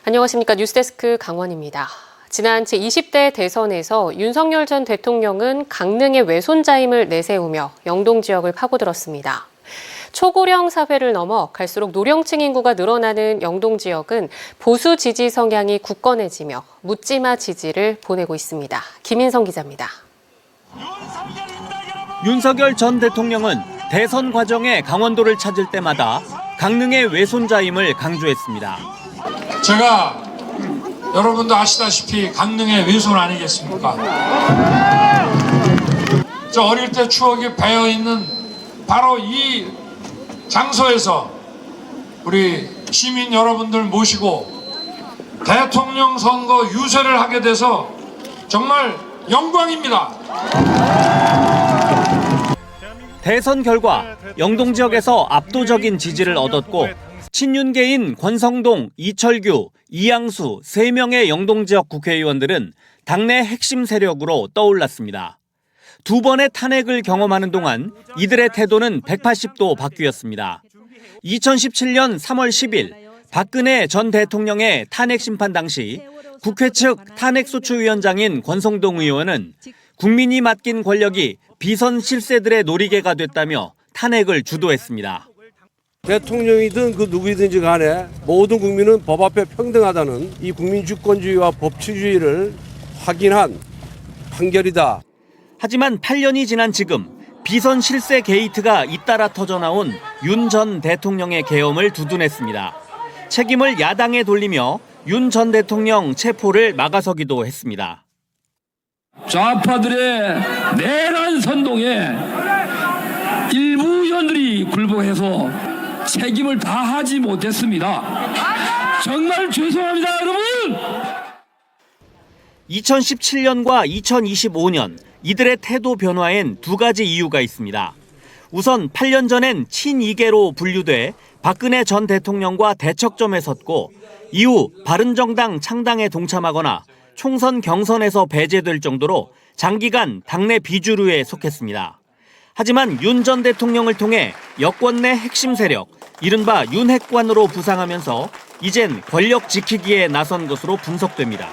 안녕하십니까. 뉴스데스크 강원입니다. 지난 제20대 대선에서 윤석열 전 대통령은 강릉의 외손자임을 내세우며 영동 지역을 파고들었습니다. 초고령 사회를 넘어 갈수록 노령층 인구가 늘어나는 영동 지역은 보수 지지 성향이 굳건해지며 묻지마 지지를 보내고 있습니다. 김인성 기자입니다. 윤석열 전 대통령은 대선 과정에 강원도를 찾을 때마다 강릉의 외손자임을 강조했습니다. 제가 여러분도 아시다시피 강릉의 외손 아니겠습니까? 저 어릴 때 추억이 배어있는 바로 이 장소에서 우리 시민 여러분들 모시고 대통령 선거 유세를 하게 돼서 정말 영광입니다. 대선 결과 영동 지역에서 압도적인 지지를 얻었고 친윤계인 권성동, 이철규, 이양수 3명의 영동 지역 국회의원들은 당내 핵심 세력으로 떠올랐습니다. 두 번의 탄핵을 경험하는 동안 이들의 태도는 180도 바뀌었습니다. 2017년 3월 10일 박근혜 전 대통령의 탄핵 심판 당시 국회 측 탄핵소추위원장인 권성동 의원은 국민이 맡긴 권력이 비선 실세들의 놀이개가 됐다며 탄핵을 주도했습니다. 대통령이든 그 누구이든지 간에 모든 국민은 법 앞에 평등하다는 이 국민 주권주의와 법치주의를 확인한 판결이다. 하지만 8년이 지난 지금 비선 실세 게이트가 잇따라 터져나온 윤 전 대통령의 계엄을 두둔했습니다. 책임을 야당에 돌리며 윤 전 대통령 체포를 막아서기도 했습니다. 좌파들의 내란 선동에 일부 의원들이 굴복해서 책임을 다하지 못했습니다. 정말 죄송합니다, 여러분! 2017년과 2025년 이들의 태도 변화엔 두 가지 이유가 있습니다. 우선 8년 전엔 친이계로 분류돼 박근혜 전 대통령과 대척점에 섰고 이후 바른정당 창당에 동참하거나 총선 경선에서 배제될 정도로 장기간 당내 비주류에 속했습니다. 하지만 윤 전 대통령을 통해 여권 내 핵심 세력, 이른바 윤핵관으로 부상하면서 이젠 권력 지키기에 나선 것으로 분석됩니다.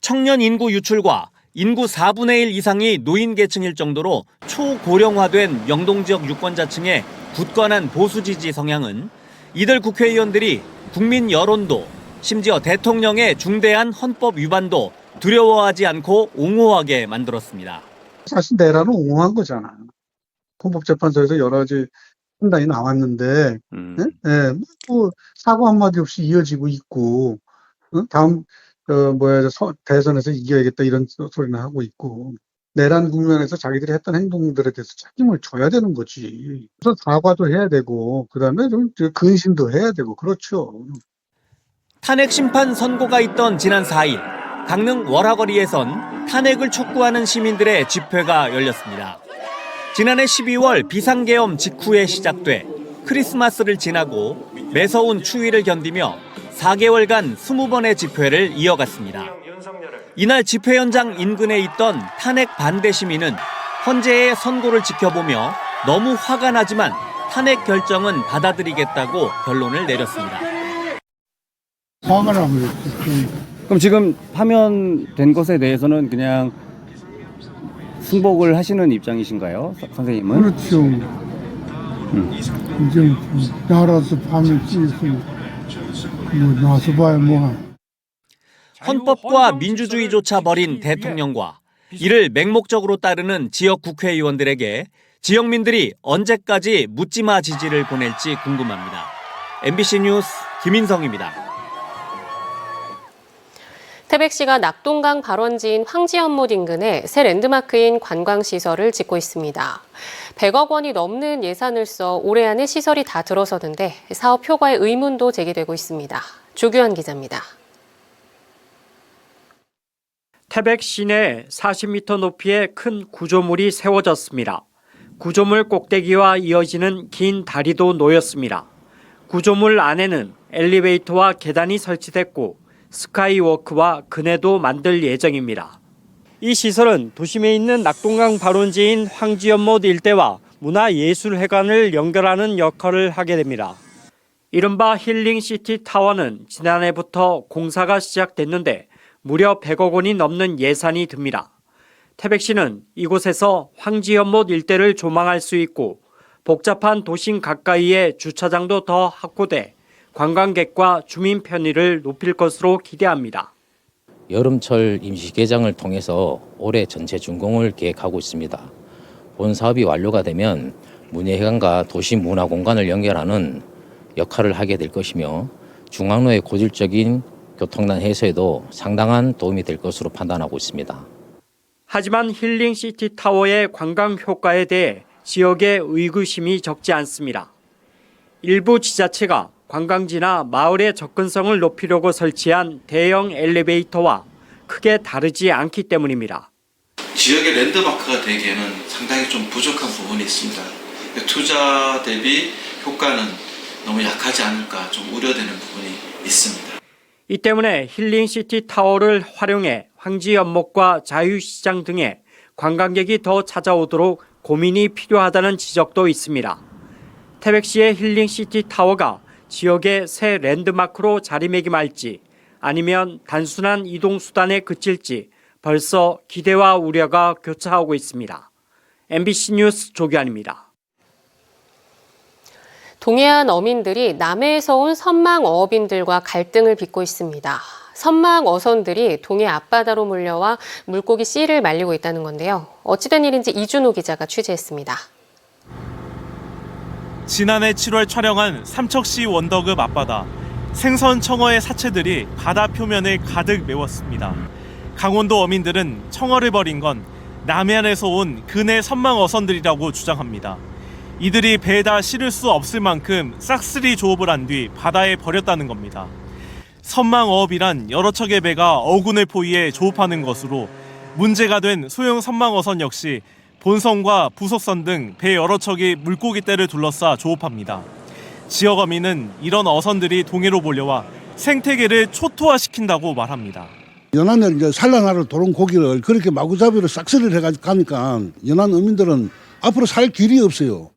청년 인구 유출과 인구 4분의 1 이상이 노인 계층일 정도로 초고령화된 영동 지역 유권자층의 굳건한 보수 지지 성향은 이들 국회의원들이 국민 여론도 심지어 대통령의 중대한 헌법 위반도 두려워하지 않고 옹호하게 만들었습니다. 사실 내란은 옹호한 거잖아. 헌법재판소에서 여러 가지 판단이 나왔는데, 뭐 사고 한마디 없이 이어지고 있고, 다음 대선에서 이겨야겠다 이런 소리는 하고 있고, 내란 국면에서 자기들이 했던 행동들에 대해서 책임을 져야 되는 거지. 그래서 사과도 해야 되고, 그다음에 좀 근신도 해야 되고, 그렇죠. 탄핵 심판 선고가 있던 지난 4일, 강릉 월화거리에선 탄핵을 촉구하는 시민들의 집회가 열렸습니다. 지난해 12월 비상계엄 직후에 시작돼 크리스마스를 지나고 매서운 추위를 견디며 4개월간 20번의 집회를 이어갔습니다. 이날 집회 현장 인근에 있던 탄핵 반대 시민은 헌재의 선고를 지켜보며 너무 화가 나지만 탄핵 결정은 받아들이겠다고 결론을 내렸습니다. 화가 나면 그럼 지금 파면된 것에 대해서는 그냥 승복을 하시는 입장이신가요, 선생님은? 그렇죠. 이제 나라서 밤에 찌서 뭐 나서 봐야 뭐하. 헌법과 민주주의조차 버린 대통령과 이를 맹목적으로 따르는 지역 국회의원들에게 지역민들이 언제까지 묻지마 지지를 보낼지 궁금합니다. MBC 뉴스 김인성입니다. 태백시가 낙동강 발원지인 황지연못 인근에 새 랜드마크인 관광시설을 짓고 있습니다. 100억 원이 넘는 예산을 써 올해 안에 시설이 다 들어서는데 사업 효과에 의문도 제기되고 있습니다. 조규환 기자입니다. 태백 시내에 40m 높이의 큰 구조물이 세워졌습니다. 구조물 꼭대기와 이어지는 긴 다리도 놓였습니다. 구조물 안에는 엘리베이터와 계단이 설치됐고 스카이워크와 그네도 만들 예정입니다. 이 시설은 도심에 있는 낙동강 발원지인 황지연못 일대와 문화예술회관을 연결하는 역할을 하게 됩니다. 이른바 힐링시티 타워는 지난해부터 공사가 시작됐는데 무려 100억 원이 넘는 예산이 듭니다. 태백시는 이곳에서 황지연못 일대를 조망할 수 있고 복잡한 도심 가까이에 주차장도 더 확보돼 관광객과 주민 편의를 높일 것으로 기대합니다. 여름철 임시 개장을 통해서 올해 전체 준공을 계획하고 있습니다. 본 사업이 완료가 되면 문예회관과 도심 문화 공간을 연결하는 역할을 하게 될 것이며 중앙로의 고질적인 교통난 해소에도 상당한 도움이 될 것으로 판단하고 있습니다. 하지만 힐링시티 타워의 관광 효과에 대해 지역의 의구심이 적지 않습니다. 일부 지자체가 관광지나 마을의 접근성을 높이려고 설치한 대형 엘리베이터와 크게 다르지 않기 때문입니다. 지역의 랜드마크가 되기에는 상당히 좀 부족한 부분이 있습니다. 투자 대비 효과는 너무 약하지 않을까 좀 우려되는 부분이 있습니다. 이 때문에 힐링시티 타워를 활용해 황지연못과 자유시장 등의 관광객이 더 찾아오도록 고민이 필요하다는 지적도 있습니다. 태백시의 힐링시티 타워가 지역의 새 랜드마크로 자리매김할지 아니면 단순한 이동수단에 그칠지 벌써 기대와 우려가 교차하고 있습니다. MBC 뉴스 조규환입니다. 동해안 어민들이 남해에서 온 선망 어업인들과 갈등을 빚고 있습니다. 선망 어선들이 동해 앞바다로 몰려와 물고기 씨를 말리고 있다는 건데요. 어찌된 일인지 이준호 기자가 취재했습니다. 지난해 7월 촬영한 삼척시 원덕읍 앞바다. 생선 청어의 사체들이 바다 표면을 가득 메웠습니다. 강원도 어민들은 청어를 버린 건 남해안에서 온 근해 선망 어선들이라고 주장합니다. 이들이 배에다 실을 수 없을 만큼 싹쓸이 조업을 한 뒤 바다에 버렸다는 겁니다. 선망어업이란 여러 척의 배가 어군을 포위해 조업하는 것으로 문제가 된 소형 선망어선 역시 본선과 부속선 등 배 여러 척이 물고기떼를 둘러싸 조업합니다. 지역 어민은 이런 어선들이 동해로 몰려와 생태계를 초토화시킨다고 말합니다. 연안에 이제 산란하러 들어온 고기를 그렇게 마구잡이로 싹쓸이를 해가지고 가니까 연안 어민들은 앞으로 살 길이 없어요.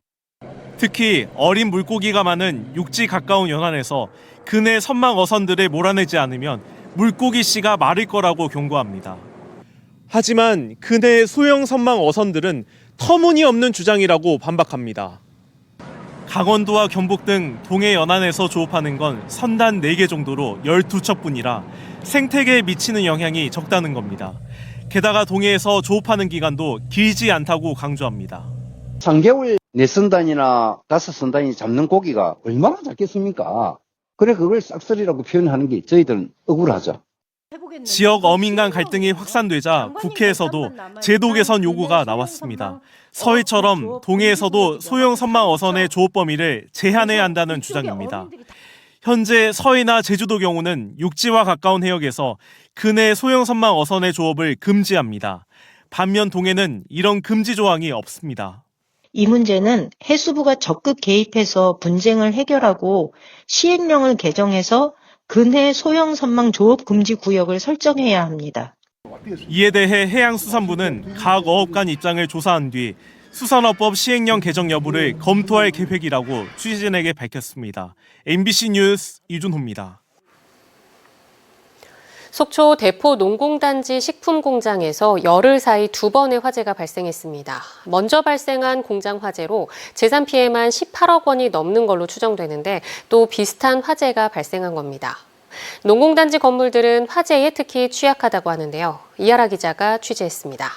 특히 어린 물고기가 많은 육지 가까운 연안에서 근해 선망 어선들을 몰아내지 않으면 물고기 씨가 마를 거라고 경고합니다. 하지만 근해 소형 선망 어선들은 터무니없는 주장이라고 반박합니다. 강원도와 경북 등 동해 연안에서 조업하는 건 선단 4개 정도로 12척뿐이라 생태계에 미치는 영향이 적다는 겁니다. 게다가 동해에서 조업하는 기간도 길지 않다고 강조합니다. 3개월 4선단이나 5선단이 잡는 고기가 얼마나 작겠습니까? 그래 그걸 싹쓸이라고 표현하는 게 저희들은 억울하죠. 지역 어민 간 갈등이 확산되자 국회에서도 제도 개선 요구가 나왔습니다. 서해처럼 동해에서도 소형 선망 어선의 조업 범위를 제한해야 한다는 주장입니다. 현재 서해나 제주도 경우는 육지와 가까운 해역에서 근해 소형 선망 어선의 조업을 금지합니다. 반면 동해는 이런 금지 조항이 없습니다. 이 문제는 해수부가 적극 개입해서 분쟁을 해결하고 시행령을 개정해서 근해 소형 선망 조업 금지 구역을 설정해야 합니다. 이에 대해 해양수산부는 각 어업 간 입장을 조사한 뒤 수산업법 시행령 개정 여부를 검토할 계획이라고 취재진에게 밝혔습니다. MBC 뉴스 이준호입니다. 속초 대포 농공단지 식품공장에서 열흘 사이 2번의 화재가 발생했습니다. 먼저 발생한 공장 화재로 재산 피해만 18억 원이 넘는 걸로 추정되는데 또 비슷한 화재가 발생한 겁니다. 농공단지 건물들은 화재에 특히 취약하다고 하는데요. 이하라 기자가 취재했습니다.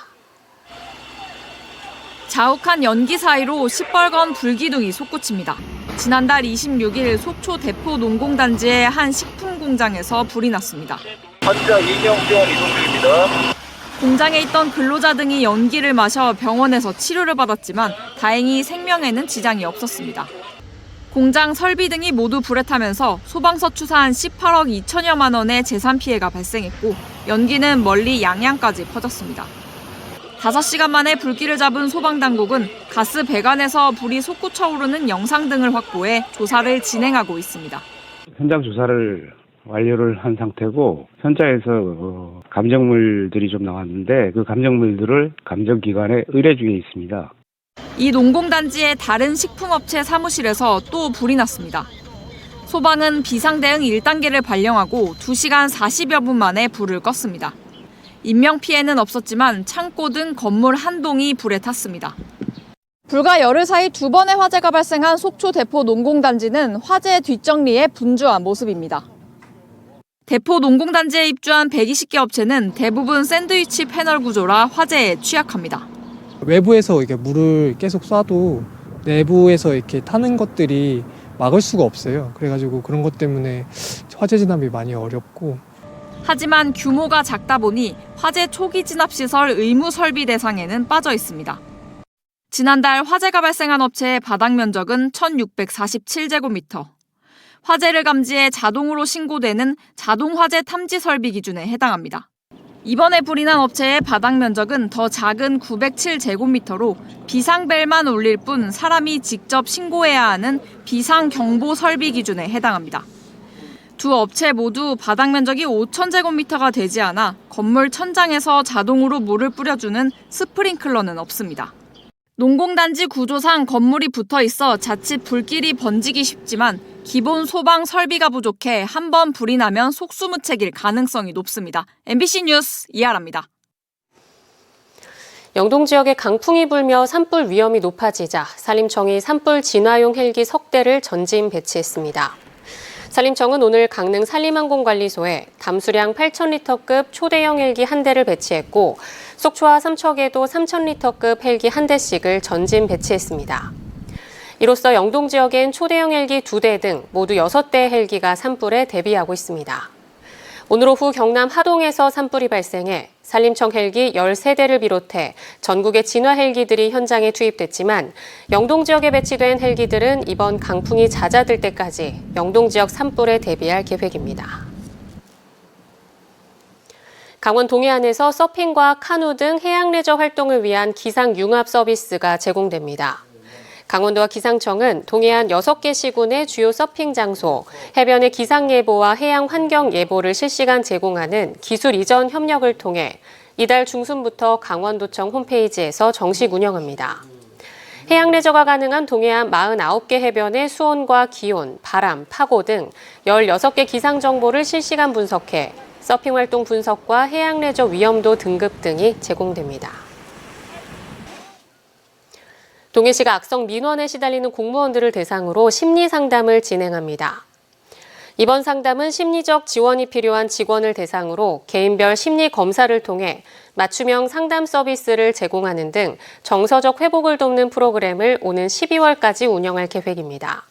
자욱한 연기 사이로 시뻘건 불기둥이 솟구칩니다. 지난달 26일 속초 대포 농공단지의 한 식품 공장에서 불이 났습니다. 환자 이경 병원 이동 중입니다. 공장에 있던 근로자 등이 연기를 마셔 병원에서 치료를 받았지만 다행히 생명에는 지장이 없었습니다. 공장 설비 등이 모두 불에 타면서 소방서 추산한 18억 2천여만 원의 재산 피해가 발생했고 연기는 멀리 양양까지 퍼졌습니다. 5시간 만에 불길을 잡은 소방당국은 가스 배관에서 불이 솟구쳐 오르는 영상 등을 확보해 조사를 진행하고 있습니다. 현장 조사를 완료를 한 상태고 현장에서 감정물들이 좀 나왔는데 그 감정물들을 감정기관에 의뢰 중에 있습니다. 이 농공단지의 다른 식품업체 사무실에서 또 불이 났습니다. 소방은 비상대응 1단계를 발령하고 2시간 40여 분 만에 불을 껐습니다. 인명피해는 없었지만 창고 등 건물 한 동이 불에 탔습니다. 불과 열흘 사이 2번의 화재가 발생한 속초 대포 농공단지는 화재 뒷정리에 분주한 모습입니다. 대포 농공단지에 입주한 120개 업체는 대부분 샌드위치 패널 구조라 화재에 취약합니다. 외부에서 이렇게 물을 계속 쏴도 내부에서 이렇게 타는 것들이 막을 수가 없어요. 그래가지고 그런 것 때문에 화재 진압이 많이 어렵고. 하지만 규모가 작다 보니 화재 초기 진압 시설 의무 설비 대상에는 빠져 있습니다. 지난달 화재가 발생한 업체의 바닥 면적은 1,647제곱미터. 화재를 감지해 자동으로 신고되는 자동 화재 탐지 설비 기준에 해당합니다. 이번에 불이 난 업체의 바닥 면적은 더 작은 907제곱미터로 비상벨만 울릴 뿐 사람이 직접 신고해야 하는 비상경보 설비 기준에 해당합니다. 두 업체 모두 바닥 면적이 5,000제곱미터가 되지 않아 건물 천장에서 자동으로 물을 뿌려주는 스프링클러는 없습니다. 농공단지 구조상 건물이 붙어 있어 자칫 불길이 번지기 쉽지만 기본 소방 설비가 부족해 한 번 불이 나면 속수무책일 가능성이 높습니다. MBC 뉴스 이하라입니다. 영동 지역에 강풍이 불며 산불 위험이 높아지자 산림청이 산불 진화용 헬기 석 대를 전진 배치했습니다. 산림청은 오늘 강릉 산림항공관리소에 담수량 8,000리터급 초대형 헬기 한 대를 배치했고 속초와 삼척에도 3,000리터급 헬기 한 대씩을 전진 배치했습니다. 이로써 영동 지역엔 초대형 헬기 2대 등 모두 6대의 헬기가 산불에 대비하고 있습니다. 오늘 오후 경남 하동에서 산불이 발생해 산림청 헬기 13대를 비롯해 전국의 진화 헬기들이 현장에 투입됐지만 영동 지역에 배치된 헬기들은 이번 강풍이 잦아들 때까지 영동 지역 산불에 대비할 계획입니다. 강원 동해안에서 서핑과 카누 등 해양 레저 활동을 위한 기상 융합 서비스가 제공됩니다. 강원도와 기상청은 동해안 6개 시군의 주요 서핑 장소, 해변의 기상 예보와 해양 환경 예보를 실시간 제공하는 기술 이전 협력을 통해 이달 중순부터 강원도청 홈페이지에서 정식 운영합니다. 해양 레저가 가능한 동해안 49개 해변의 수온과 기온, 바람, 파고 등 16개 기상 정보를 실시간 분석해 서핑 활동 분석과 해양 레저 위험도 등급 등이 제공됩니다. 동해시가 악성 민원에 시달리는 공무원들을 대상으로 심리 상담을 진행합니다. 이번 상담은 심리적 지원이 필요한 직원을 대상으로 개인별 심리 검사를 통해 맞춤형 상담 서비스를 제공하는 등 정서적 회복을 돕는 프로그램을 오는 12월까지 운영할 계획입니다.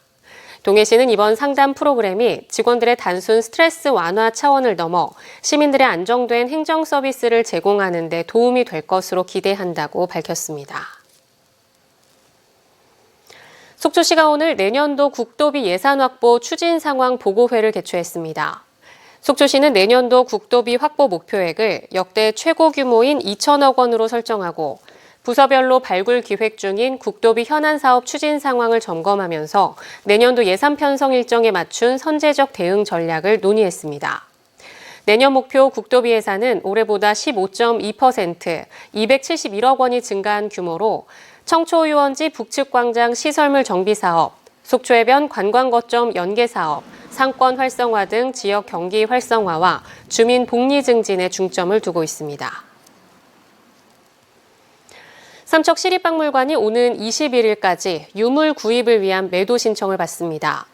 동해시는 이번 상담 프로그램이 직원들의 단순 스트레스 완화 차원을 넘어 시민들의 안정된 행정 서비스를 제공하는 데 도움이 될 것으로 기대한다고 밝혔습니다. 속초시가 오늘 내년도 국도비 예산 확보 추진 상황 보고회를 개최했습니다. 속초시는 내년도 국도비 확보 목표액을 역대 최고 규모인 2천억 원으로 설정하고 부서별로 발굴 기획 중인 국도비 현안 사업 추진 상황을 점검하면서 내년도 예산 편성 일정에 맞춘 선제적 대응 전략을 논의했습니다. 내년 목표 국도비 예산은 올해보다 15.2%, 271억 원이 증가한 규모로 청초유원지 북측광장 시설물 정비 사업, 속초해변 관광거점 연계 사업, 상권 활성화 등 지역 경기 활성화와 주민 복리 증진에 중점을 두고 있습니다. 삼척시립박물관이 오는 21일까지 유물 구입을 위한 매도 신청을 받습니다.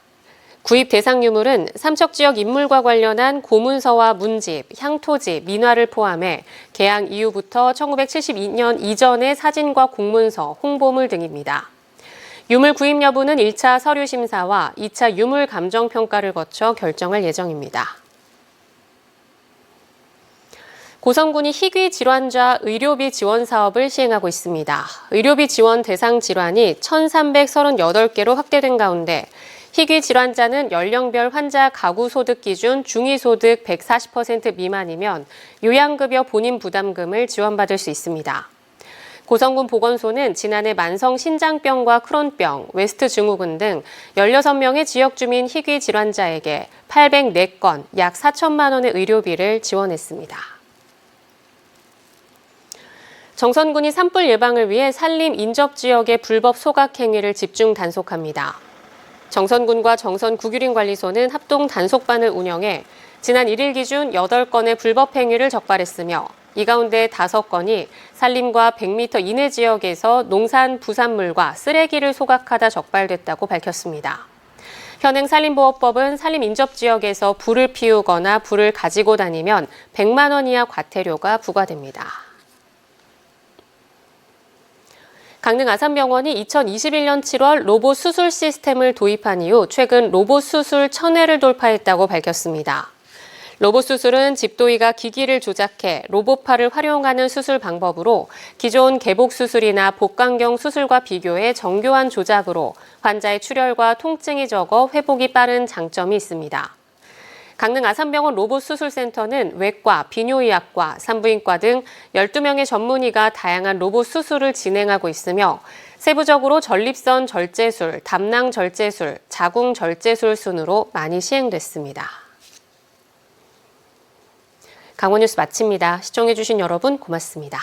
구입 대상 유물은 삼척 지역 인물과 관련한 고문서와 문집, 향토지, 민화를 포함해 개항 이후부터 1972년 이전의 사진과 공문서, 홍보물 등입니다. 유물 구입 여부는 1차 서류 심사와 2차 유물 감정 평가를 거쳐 결정할 예정입니다. 고성군이 희귀 질환자 의료비 지원 사업을 시행하고 있습니다. 의료비 지원 대상 질환이 1,338개로 확대된 가운데 희귀 질환자는 연령별 환자 가구 소득 기준 중위소득 140% 미만이면 요양급여 본인 부담금을 지원받을 수 있습니다. 고성군 보건소는 지난해 만성 신장병과 크론병, 웨스트 증후군 등 16명의 지역 주민 희귀 질환자에게 804건, 약 4천만 원의 의료비를 지원했습니다. 정선군이 산불 예방을 위해 산림 인접 지역의 불법 소각 행위를 집중 단속합니다. 정선군과 정선구규림관리소는 합동 단속반을 운영해 지난 1일 기준 8건의 불법 행위를 적발했으며 이 가운데 5건이 산림과 100m 이내 지역에서 농산 부산물과 쓰레기를 소각하다 적발됐다고 밝혔습니다. 현행 산림보호법은 산림 인접 지역에서 불을 피우거나 불을 가지고 다니면 100만 원 이하 과태료가 부과됩니다. 강릉 아산병원이 2021년 7월 로봇 수술 시스템을 도입한 이후 최근 로봇 수술 1000회를 돌파했다고 밝혔습니다. 로봇 수술은 집도의가 기기를 조작해 로봇팔을 활용하는 수술 방법으로 기존 개복 수술이나 복강경 수술과 비교해 정교한 조작으로 환자의 출혈과 통증이 적어 회복이 빠른 장점이 있습니다. 강릉 아산병원 로봇수술센터는 외과, 비뇨의학과, 산부인과 등 12명의 전문의가 다양한 로봇 수술을 진행하고 있으며 세부적으로 전립선 절제술, 담낭 절제술, 자궁 절제술 순으로 많이 시행됐습니다. 강원뉴스 마칩니다. 시청해주신 여러분 고맙습니다.